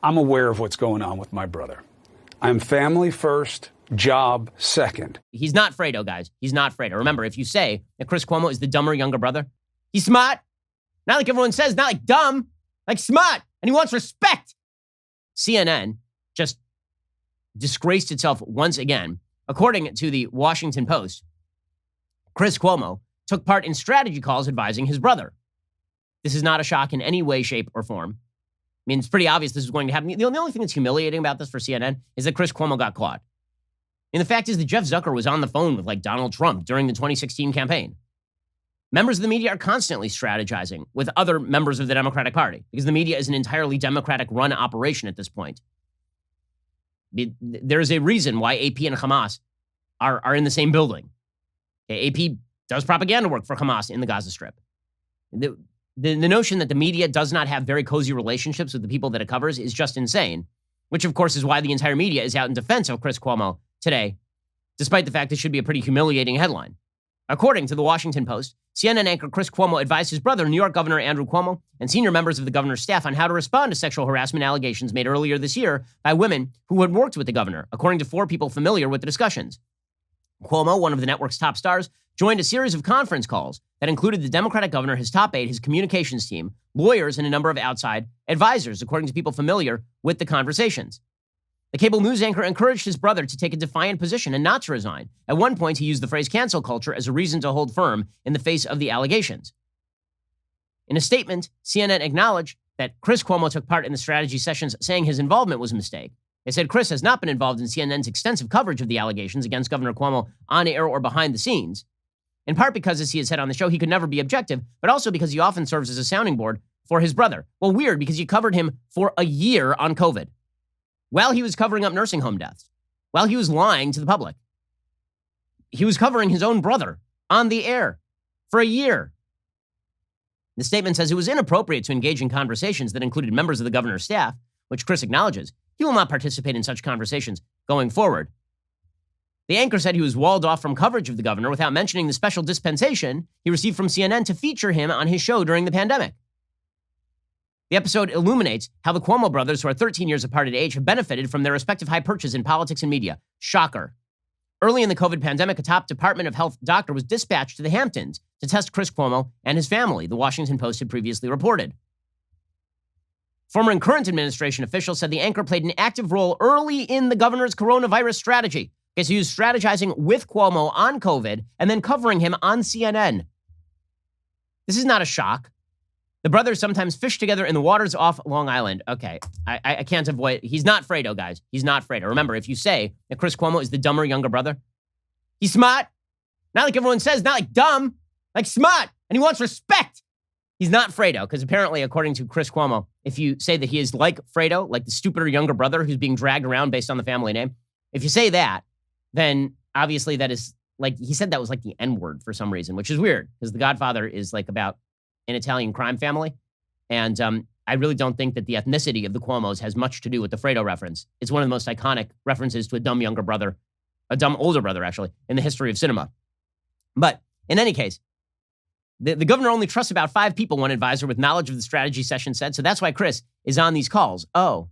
I'm aware of what's going on with my brother. I'm family first, job second. He's not Fredo, guys. He's not Fredo. Remember, if you say that Chris Cuomo is the dumber younger brother, he's smart. Not like everyone says, not like dumb, like smart. And he wants respect. CNN just disgraced itself once again. According to the Washington Post, Chris Cuomo took part in strategy calls advising his brother. This is not a shock in any way, shape, or form. I mean, it's pretty obvious this is going to happen. The only thing that's humiliating about this for CNN is that Chris Cuomo got caught. And the fact is that Jeff Zucker was on the phone with like Donald Trump during the 2016 campaign. Members of the media are constantly strategizing with other members of the Democratic Party because the media is an entirely Democratic-run operation at this point. There is a reason why AP and Hamas are in the same building. Okay, AP does propaganda work for Hamas in the Gaza Strip. The notion that the media does not have very cozy relationships with the people that it covers is just insane, which of course is why the entire media is out in defense of Chris Cuomo today, despite the fact this should be a pretty humiliating headline. According to the Washington Post, CNN anchor Chris Cuomo advised his brother, New York Governor Andrew Cuomo, and senior members of the governor's staff on how to respond to sexual harassment allegations made earlier this year by women who had worked with the governor, according to 4 people familiar with the discussions. Cuomo, one of the network's top stars, joined a series of conference calls that included the Democratic governor, his top aide, his communications team, lawyers, and a number of outside advisors, according to people familiar with the conversations. The cable news anchor encouraged his brother to take a defiant position and not to resign. At one point, he used the phrase cancel culture as a reason to hold firm in the face of the allegations. In a statement, CNN acknowledged that Chris Cuomo took part in the strategy sessions, saying his involvement was a mistake. They said Chris has not been involved in CNN's extensive coverage of the allegations against Governor Cuomo on air or behind the scenes, in part because, as he has said on the show, he could never be objective, but also because he often serves as a sounding board for his brother. Well, weird, because he covered him for a year on COVID, while he was covering up nursing home deaths, while he was lying to the public. He was covering his own brother on the air for a year. The statement says it was inappropriate to engage in conversations that included members of the governor's staff, which Chris acknowledges. He will not participate in such conversations going forward. The anchor said he was walled off from coverage of the governor without mentioning the special dispensation he received from CNN to feature him on his show during the pandemic. The episode illuminates how the Cuomo brothers, who are 13 years apart in age, have benefited from their respective high perches in politics and media. Shocker. Early in the COVID pandemic, a top Department of Health doctor was dispatched to the Hamptons to test Chris Cuomo and his family, the Washington Post had previously reported. Former and current administration officials said the anchor played an active role early in the governor's coronavirus strategy, because he was strategizing with Cuomo on COVID and then covering him on CNN. This is not a shock. The brothers sometimes fish together in the waters off Long Island. Okay, I can't avoid. He's not Fredo, guys. He's not Fredo. Remember, if you say that Chris Cuomo is the dumber younger brother, he's smart. Not like everyone says, not like dumb, like smart. And he wants respect. He's not Fredo, because apparently, according to Chris Cuomo, if you say that he is like Fredo, like the stupider younger brother who's being dragged around based on the family name, if you say that, then obviously that is like, he said that was like the N-word for some reason, which is weird, because The Godfather is like about an Italian crime family. And I really don't think that the ethnicity of the Cuomos has much to do with the Fredo reference. It's one of the most iconic references to a dumb younger brother, a dumb older brother, actually, in the history of cinema. But in any case, the governor only trusts about 5 people, one advisor with knowledge of the strategy session said. So that's why Chris is on these calls. Oh.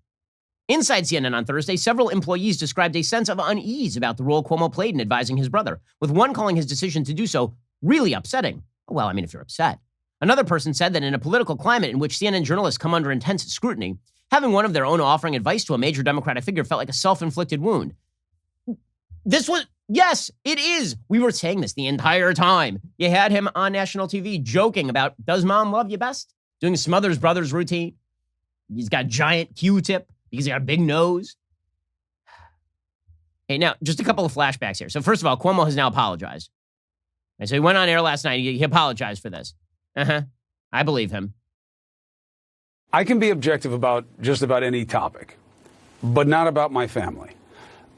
Inside CNN on Thursday, several employees described a sense of unease about the role Cuomo played in advising his brother, with one calling his decision to do so really upsetting. Well, I mean, if you're upset. Another person said that in a political climate in which CNN journalists come under intense scrutiny, having one of their own offering advice to a major Democratic figure felt like a self-inflicted wound. Yes, it is. We were saying this the entire time. You had him on national TV joking about, does mom love you best? Doing a Smothers Brothers routine. He's got a giant Q-tip because he got a big nose. Hey, now, just a couple of flashbacks here. So first of all, Cuomo has now apologized. And so he went on air last night. He apologized for this. I believe him. I can be objective about just about any topic, but not about my family.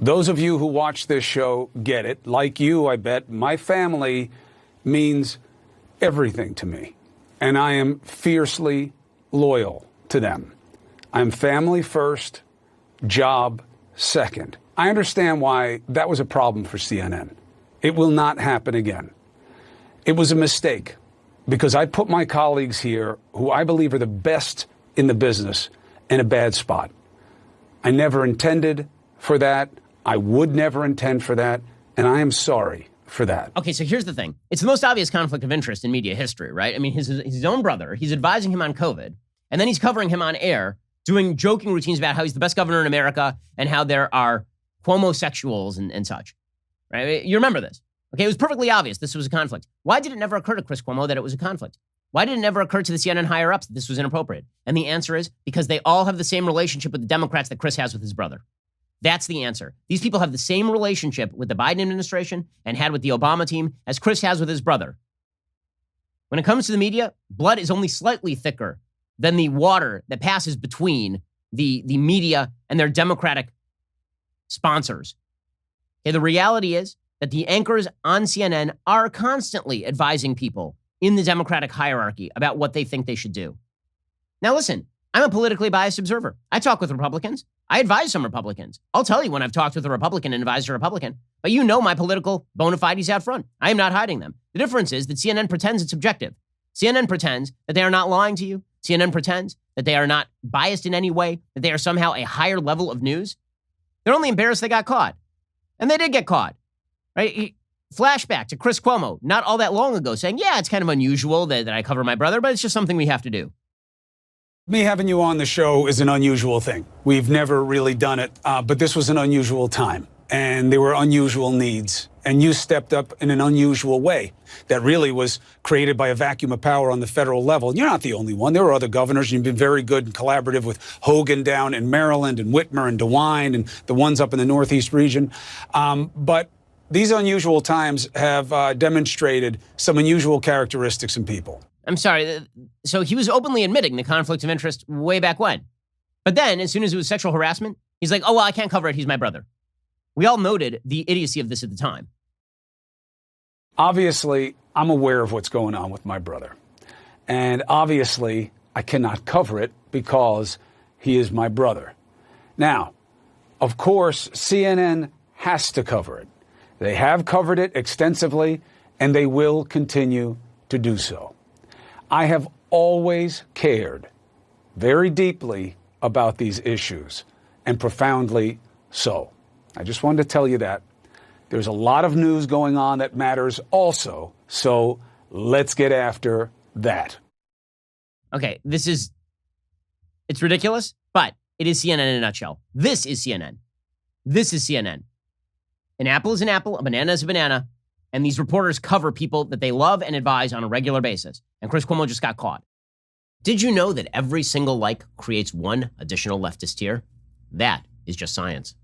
Those of you who watch this show get it. Like you, I bet, my family means everything to me, and I am fiercely loyal to them. I'm family first, job second. I understand why that was a problem for CNN. It will not happen again. It was a mistake, because I put my colleagues here, who I believe are the best in the business, in a bad spot. I never intended for that. I would never intend for that. And I am sorry for that. Okay, so here's the thing. It's the most obvious conflict of interest in media history, right? I mean, his own brother, he's advising him on COVID, and then he's covering him on air, doing joking routines about how he's the best governor in America and how there are Cuomo-sexuals and such, right? You remember this. Okay, it was perfectly obvious this was a conflict. Why did it never occur to Chris Cuomo that it was a conflict? Why did it never occur to the CNN higher-ups that this was inappropriate? And the answer is because they all have the same relationship with the Democrats that Chris has with his brother. That's the answer. These people have the same relationship with the Biden administration and had with the Obama team as Chris has with his brother. When it comes to the media, blood is only slightly thicker than the water that passes between the media and their Democratic sponsors. Okay, the reality is that the anchors on CNN are constantly advising people in the Democratic hierarchy about what they think they should do. Now listen, I'm a politically biased observer. I talk with Republicans. I advise some Republicans. I'll tell you when I've talked with a Republican and advised a Republican, but you know my political bona fides out front. I am not hiding them. The difference is that CNN pretends it's objective. CNN pretends that they are not lying to you. CNN pretends that they are not biased in any way, that they are somehow a higher level of news. They're only embarrassed they got caught. And they did get caught, right? Flashback to Chris Cuomo, not all that long ago, saying, yeah, it's kind of unusual that I cover my brother, but it's just something we have to do. Me having you on the show is an unusual thing. We've never really done it, but this was an unusual time, and there were unusual needs, and you stepped up in an unusual way that really was created by a vacuum of power on the federal level. And you're not the only one. There were other governors. You've been very good and collaborative with Hogan down in Maryland and Whitmer and DeWine and the ones up in the Northeast region. But these unusual times have demonstrated some unusual characteristics in people. I'm sorry. So he was openly admitting the conflict of interest way back when. But then, as soon as it was sexual harassment, he's like, oh, well, I can't cover it. He's my brother. We all noted the idiocy of this at the time. Obviously, I'm aware of what's going on with my brother. And obviously, I cannot cover it because he is my brother. Now, of course, CNN has to cover it. They have covered it extensively, and they will continue to do so. I have always cared very deeply about these issues, and profoundly so. I just wanted to tell you that. There's a lot of news going on that matters also, so let's get after that. Okay, it's ridiculous, but it is CNN in a nutshell. This is CNN. This is CNN. An apple is an apple, a banana is a banana, and these reporters cover people that they love and advise on a regular basis. And Chris Cuomo just got caught. Did you know that every single like creates one additional leftist tier? That is just science.